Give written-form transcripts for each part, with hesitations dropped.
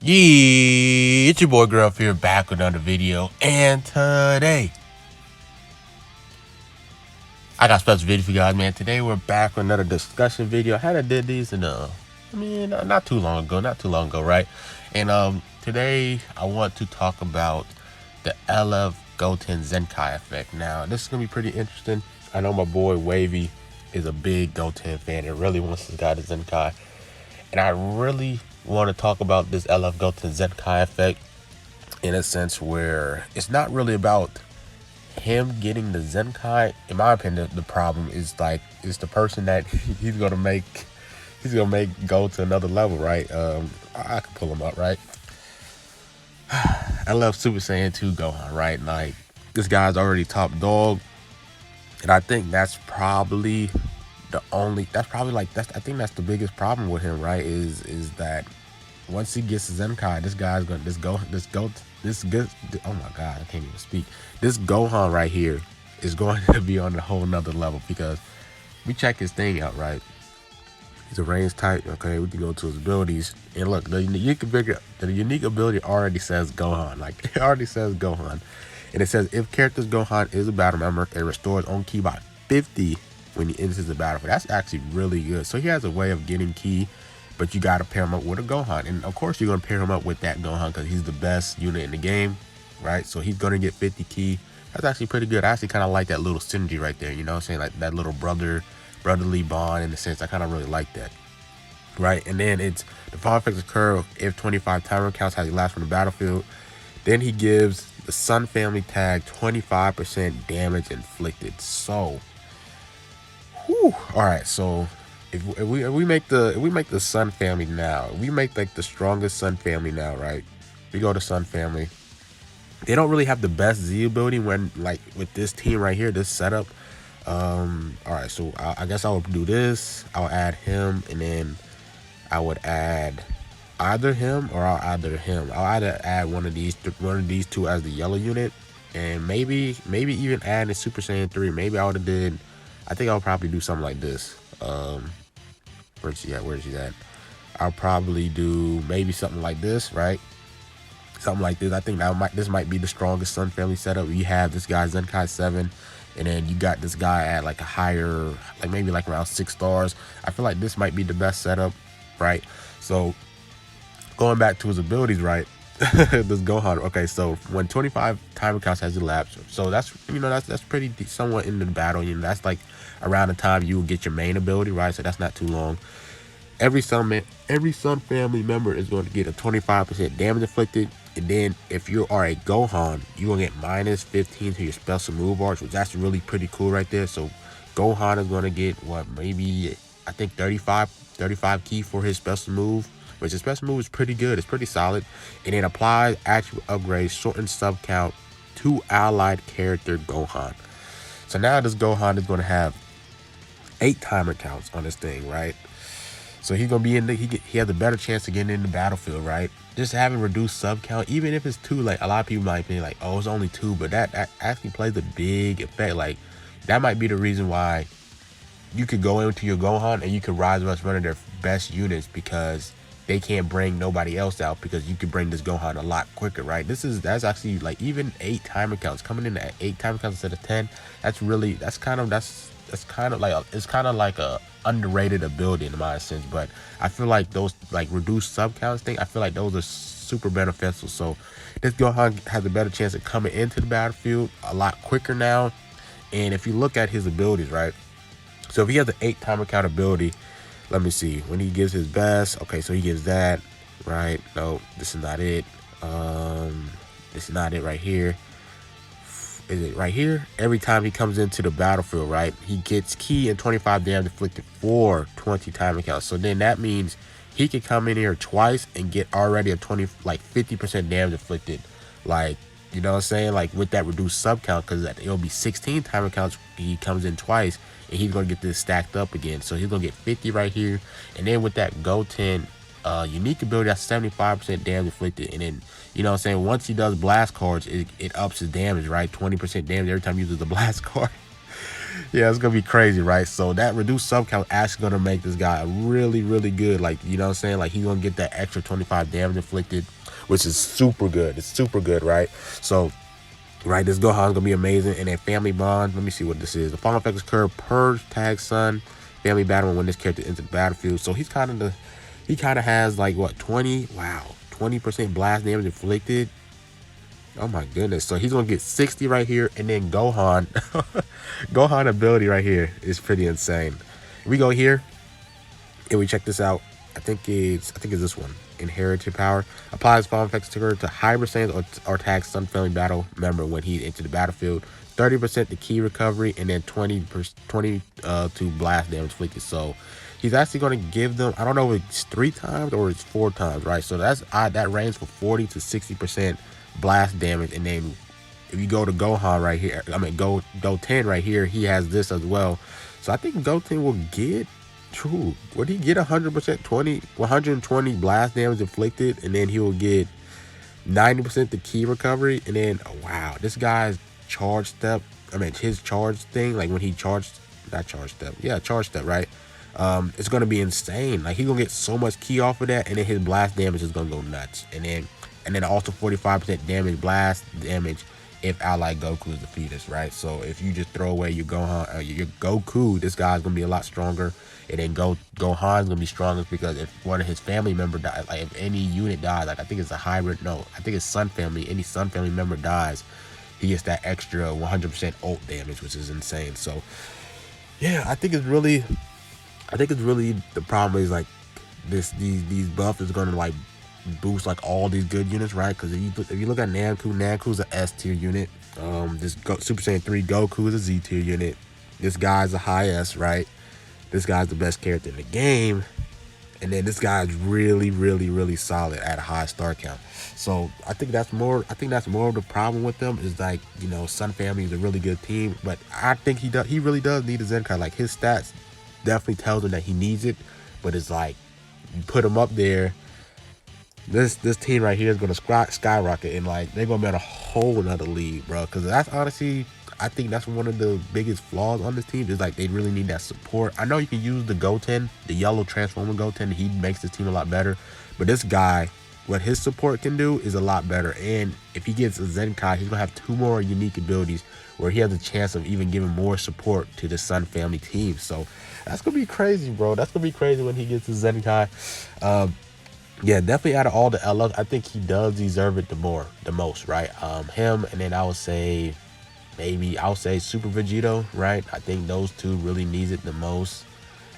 Yeah, it's your boy Greenruff here, back with another video, and today I got a special video for you guys, man. Today we're back with another discussion video. I did these in not too long ago, right? And today I want to talk about the LF GOTEN ZENKAI effect. Now this is gonna be pretty interesting. I know my boy Wavy is a big GOTEN fan and really wants this guy to ZENKAI, and I really want to talk about this LF GOTEN ZENKAI effect in a sense where it's not really about him getting the ZENKAI. In my opinion, the problem is it's the person that he's gonna make go to another level, right? I can pull him up, right? I love Super Saiyan 2 Gohan, right? Like, this guy's already top dog, and I think that's probably I think that's the biggest problem with him, right? Is that once he gets ZENKAI, this guy's gonna oh my god, I can't even speak. This Gohan right here is going to be on a whole nother level, because we check his thing out, right? He's a range type. Okay, we can go to his abilities, and look, the unique ability already says Gohan. Like, it already says Gohan, and it says if character's Gohan is a battle member, it restores own ki by 50 when he enters the battlefield. That's actually really good. So he has a way of getting ki, but you got to pair him up with a Gohan. And of course, you're going to pair him up with that Gohan because he's the best unit in the game, right? So he's going to get 50 ki. That's actually pretty good. I actually kind of like that little synergy right there. You know what I'm saying? Like that little brotherly bond in a sense. I kind of really like that, right? And then it's the fall effects occur if 25 timer counts has he last from the battlefield. Then he gives the Sun family tag 25% damage inflicted. So, whew. All right. So if we make the Sun family now, we make like the strongest Sun family now, right? We go to Sun family. They don't really have the best Z ability when, like, with this team right here, this setup. All right, so I guess I would do this. I'll add him, and then I would add either him or I'll either add one of these two as the yellow unit, and maybe even add a Super Saiyan 3. Maybe I would have did. I think I'll probably do something like this. Where's she at? I'll probably do maybe something like this, right? Something like this. I think this might be the strongest Sun family setup. You have this guy ZENKAI 7, and then you got this guy at like a higher, like maybe like around 6 stars. I feel like this might be the best setup, right? So going back to his abilities, right? This Gohan. Okay, so when 25 timer counts has elapsed, so that's that's pretty somewhat into the battle. You know, that's like around the time you will get your main ability, right? So that's not too long. Every Sun family member is going to get a 25% damage inflicted, and then if you are a Gohan, you're gonna get minus 15 to your special move arch, which that's really pretty cool right there. So Gohan is going to get what, maybe I think 35 ki for his special move, which his special move is pretty good. It's pretty solid, and it applies actual upgrades, shortened sub count to allied character Gohan. So now this Gohan is going to have 8 timer counts on this thing, right? So he's gonna be in he has a better chance of getting in the battlefield, right? Just having reduced sub count, even if it's 2, like a lot of people might be like, oh, it's only 2, but that actually plays a big effect. Like, that might be the reason why you could go into your Gohan and you could rise up as one of their best units, because they can't bring nobody else out, because you could bring this Gohan a lot quicker, right? That's actually like even 8 timer counts coming in at 8 timer counts instead of 10. That's kind of like a underrated ability in my sense, but I feel like those like reduced sub counts thing, I feel like those are super beneficial. So this Gohan has a better chance of coming into the battlefield a lot quicker now. And if you look at his abilities, right? So if he has an 8 timer count ability, let me see, when he gives his best, okay, so he gives that, right? No, this is not it. This is not it right here. Is it right here? Every time he comes into the battlefield, right, he gets ki and 25 damage inflicted for 20 timer counts. So then that means he can come in here twice and get already a 50% damage inflicted. Like, you know what I'm saying? Like, with that reduced sub count, because it'll be 16 timer counts. He comes in twice, and he's gonna get this stacked up again. So he's gonna get 50 right here, and then with that GOTEN unique ability, that's 75% damage inflicted. And then, you know what I'm saying, once he does blast cards, it ups his damage, right? 20% damage every time he uses the blast card. Yeah, it's gonna be crazy, right? So that reduced sub count actually gonna make this guy really, really good. Like, you know what I'm saying? Like, he's gonna get that extra 25 damage inflicted. which is super good. It's super good, right? So, right, this Gohan's gonna be amazing. And then family bond. Let me see what this is. The final effect is curve purge tag son. Family battle when this character enters the battlefield. So he's kind of he kind of has like what 20% blast damage inflicted. Oh my goodness. So he's gonna get 60 right here, and then Gohan Gohan ability right here is pretty insane. We go here and we check this out. I think it's this one. Inherited power applies final effects trigger to hybrid Saiyans or tag Sun family battle member when he enters the battlefield. 30% to key recovery, and then 20 to blast damage inflicted. So he's actually going to give them, I don't know if it's 3 times or it's 4 times, right? So that's that range for 40 to 60% blast damage. And then if you go to Gohan right here, I mean Goten right here, he has this as well. So I think Goten will get true. Would he get 100% 120 blast damage inflicted, and then he will get 90% the key recovery, and then wow, this guy's charge step. I mean his charge thing, like when he charged, not charge step, yeah, charge step, right? It's gonna be insane. Like he's gonna get so much key off of that, and then his blast damage is gonna go nuts. And then also 45% damage blast damage if allied Goku is the fetus, right? So if you just throw away your Gohan, your Goku, this guy's gonna be a lot stronger. And then Gohan's gonna be strongest because if one of his family member dies, like if any unit dies, like I think it's a hybrid, no, I think it's Sun family. Any Sun family member dies, he gets that extra 100% ult damage, which is insane. So yeah, I think it's really the problem is like these buffs is gonna like boost like all these good units, right? Because if you look at Namco's an S tier unit. This Super Saiyan 3 Goku is a Z tier unit. This guy's a high S, right? This guy's the best character in the game. And then this guy's really, really, really solid at a high star count. So I think that's more of the problem with them is like, you know, Sun Family is a really good team, but I think he really does need a Zenkai. Like his stats definitely tells him that he needs it, but it's like you put him up there, this team right here is gonna skyrocket, and like they're gonna be on a whole nother league, bro. Because that's honestly, I think that's one of the biggest flaws on this team is like they really need that support. I know you can use the Goten, the yellow transformer Goten. He makes this team a lot better, but this guy, what his support can do is a lot better. And if he gets a Zenkai, he's gonna have 2 more unique abilities where he has a chance of even giving more support to the Sun Family team. So that's gonna be crazy, bro. That's gonna be crazy when he gets his Zenkai. Yeah, definitely out of all the LFs, I think he does deserve it the most, right? Him, and then I would say Super Vegito, right? I think those 2 really needs it the most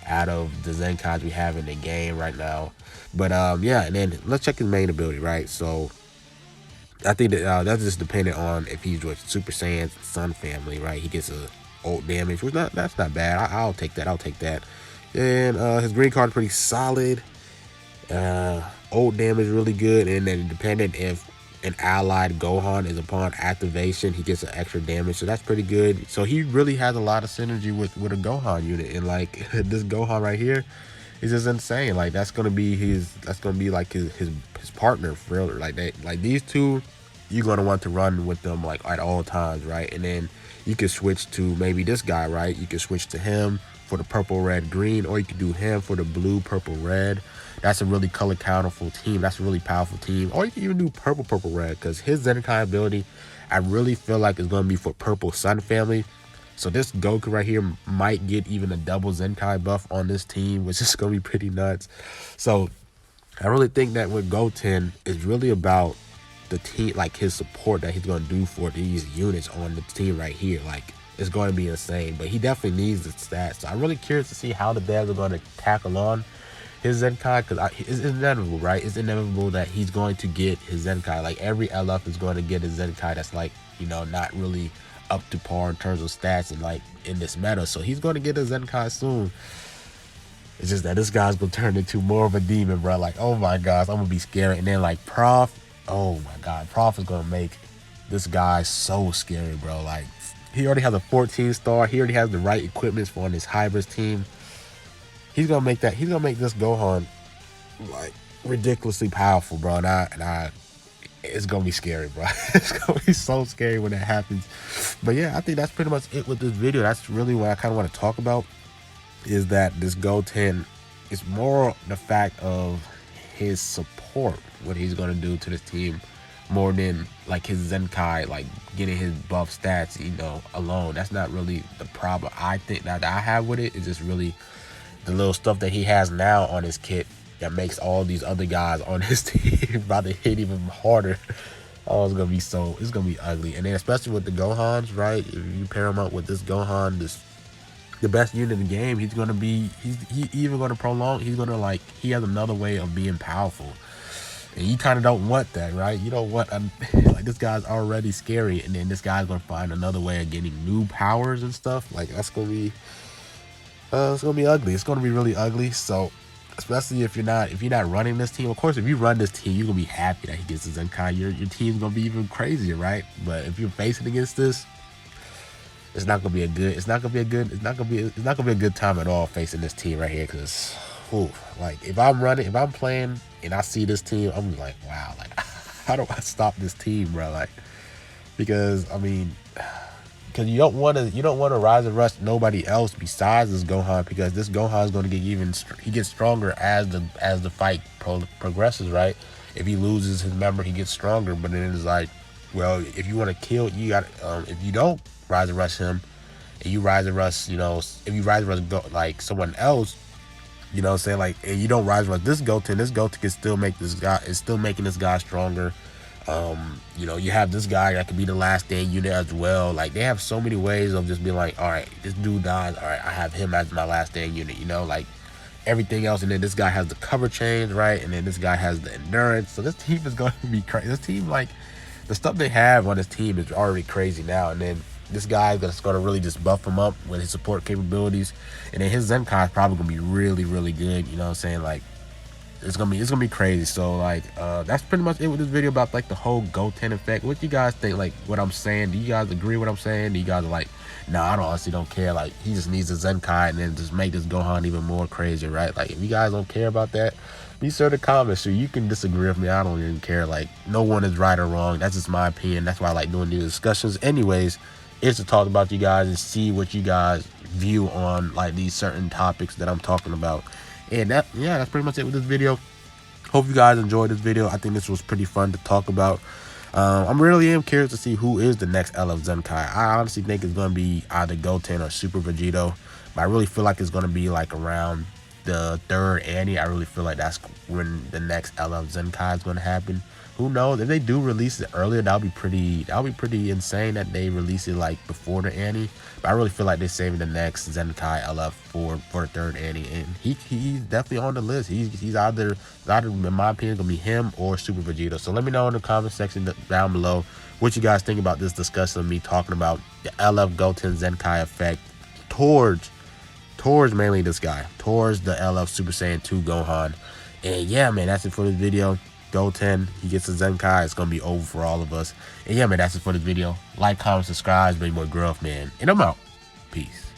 out of the Zenkais we have in the game right now. But yeah, and then let's check his main ability, right? So I think that that's just dependent on if he's with Super Saiyan Sun Family, right? He gets a ult damage, which that's not bad. I'll take that. And his green card is pretty solid. Ult damage really good, and then dependent if an allied Gohan is upon activation, he gets an extra damage, so that's pretty good. So he really has a lot of synergy with a Gohan unit, and like this Gohan right here is just insane. Like that's gonna be like his partner for real. Like these 2, you're gonna want to run with them like at all times, right? And then you can switch to maybe this guy, right? You can switch to him for the purple, red, green, or you can do him for the blue, purple, red. That's a really color counterful team. That's a really powerful team. Or you can even do purple, purple, red, because his Zenkai ability, I really feel like it's going to be for purple Sun Family. So this Goku right here might get even a double Zenkai buff on this team, which is going to be pretty nuts. So I really think that with Goten, it's really about the team, like his support that he's going to do for these units on the team right here. Like, it's going to be insane, but he definitely needs the stats. So I'm really curious to see how the devs are going to tackle on his Zenkai, because it's inevitable, right? It's inevitable that he's going to get his Zenkai. Like every LF is going to get a Zenkai that's like, you know, not really up to par in terms of stats and like in this meta. So he's going to get a Zenkai soon. It's just that this guy's going to turn into more of a demon, bro. Like, oh my gosh, I'm going to be scary. And then like Prof, oh my God, Prof is going to make this guy so scary, bro. Like, he already has a 14 star. He already has the right equipment for on his hybrids team. He's gonna make this Gohan like ridiculously powerful, bro. And it's gonna be scary, bro. It's gonna be so scary when that happens. But yeah, I think that's pretty much it with this video. That's really what I kind of want to talk about, is that this Goten is more the fact of his support, what he's gonna do to this team, more than like his Zenkai, like getting his buff stats, you know, alone. That's not really the problem. I think that I have with it is just really the little stuff that he has now on his kit that makes all these other guys on his team about to hit even harder. Oh, it's gonna be ugly. And then especially with the Gohans, right? If you pair him up with this Gohan, the best unit in the game, he's even gonna prolong. He's gonna like, he has another way of being powerful, and you kind of don't want that, right? You don't want like, this guy's already scary, and then this guy's gonna find another way of getting new powers and stuff. Like, that's gonna be it's gonna be ugly. It's gonna be really ugly. So especially if you're not running this team. Of course, if you run this team, you're gonna be happy that he gets the Zenkai. Your team's gonna be even crazier, right? But if you're facing against this, it's not gonna be a good time at all facing this team right here. Because, like, if I'm playing and I see this team, I'm like, wow, like, how do I stop this team, bro? Like, because I mean, because you don't want to rise and rush nobody else besides this Gohan, because this Gohan is going to get he gets stronger as the fight progresses, right? If he loses his member, he gets stronger. But then it's like, well, if you want to kill, you got if you don't rise and rush him, and you rise and rush, you know, if you rise and rush like someone else, you know what I'm saying, like, and you don't rise and rush this Goten can still make this guy, is still making this guy stronger. You know, you have this guy that could be the last stand unit as well. Like, they have so many ways of just being like, all right, this dude dies, all right, I have him as my last stand unit, you know, like everything else. And then this guy has the cover change, right? And then this guy has the endurance. So this team is going to be crazy. This team, like, the stuff they have on this team is already crazy now. And then this guy is going to really just buff him up with his support capabilities. And then his Zenkai is probably going to be really, really good. You know what I'm saying? Like, it's gonna be crazy. So, like, that's pretty much it with this video about, like, the whole Goten effect. What you guys think? Like, what I'm saying? Do you guys agree with what I'm saying? Do you guys are like, nah, I honestly don't care. Like, he just needs a Zenkai and then just make this Gohan even more crazy, right? Like, if you guys don't care about that, be sure to comment. So you can disagree with me. I don't even care. Like, no one is right or wrong. That's just my opinion. That's why I like doing these discussions. Anyways, it's to talk about you guys and see what you guys view on, like, these certain topics that I'm talking about. And that's pretty much it with this video. Hope you guys enjoyed this video. I think this was pretty fun to talk about. I really am curious to see who is the next LF Zenkai. I honestly think it's going to be either Goten or Super Vegito. But I really feel like it's going to be like around the third Annie. I really feel like that's when the next LF Zenkai is going to happen. Who knows? If they do release it earlier, that'll be pretty insane that they release it like before the Annie. But I really feel like they're saving the next Zenkai LF for the third Annie, and he's definitely on the list. He's either in my opinion gonna be him or Super Vegeta. So let me know in the comment section down below what you guys think about this discussion of me talking about the LF Goten Zenkai effect towards mainly this guy, towards the LF Super Saiyan 2 Gohan. And yeah, man, that's it for this video. Goten, he gets a Zenkai, it's gonna be over for all of us. And yeah, man, that's it for this video. Like, comment, subscribe, big boy Greenruff, man. And I'm out. Peace.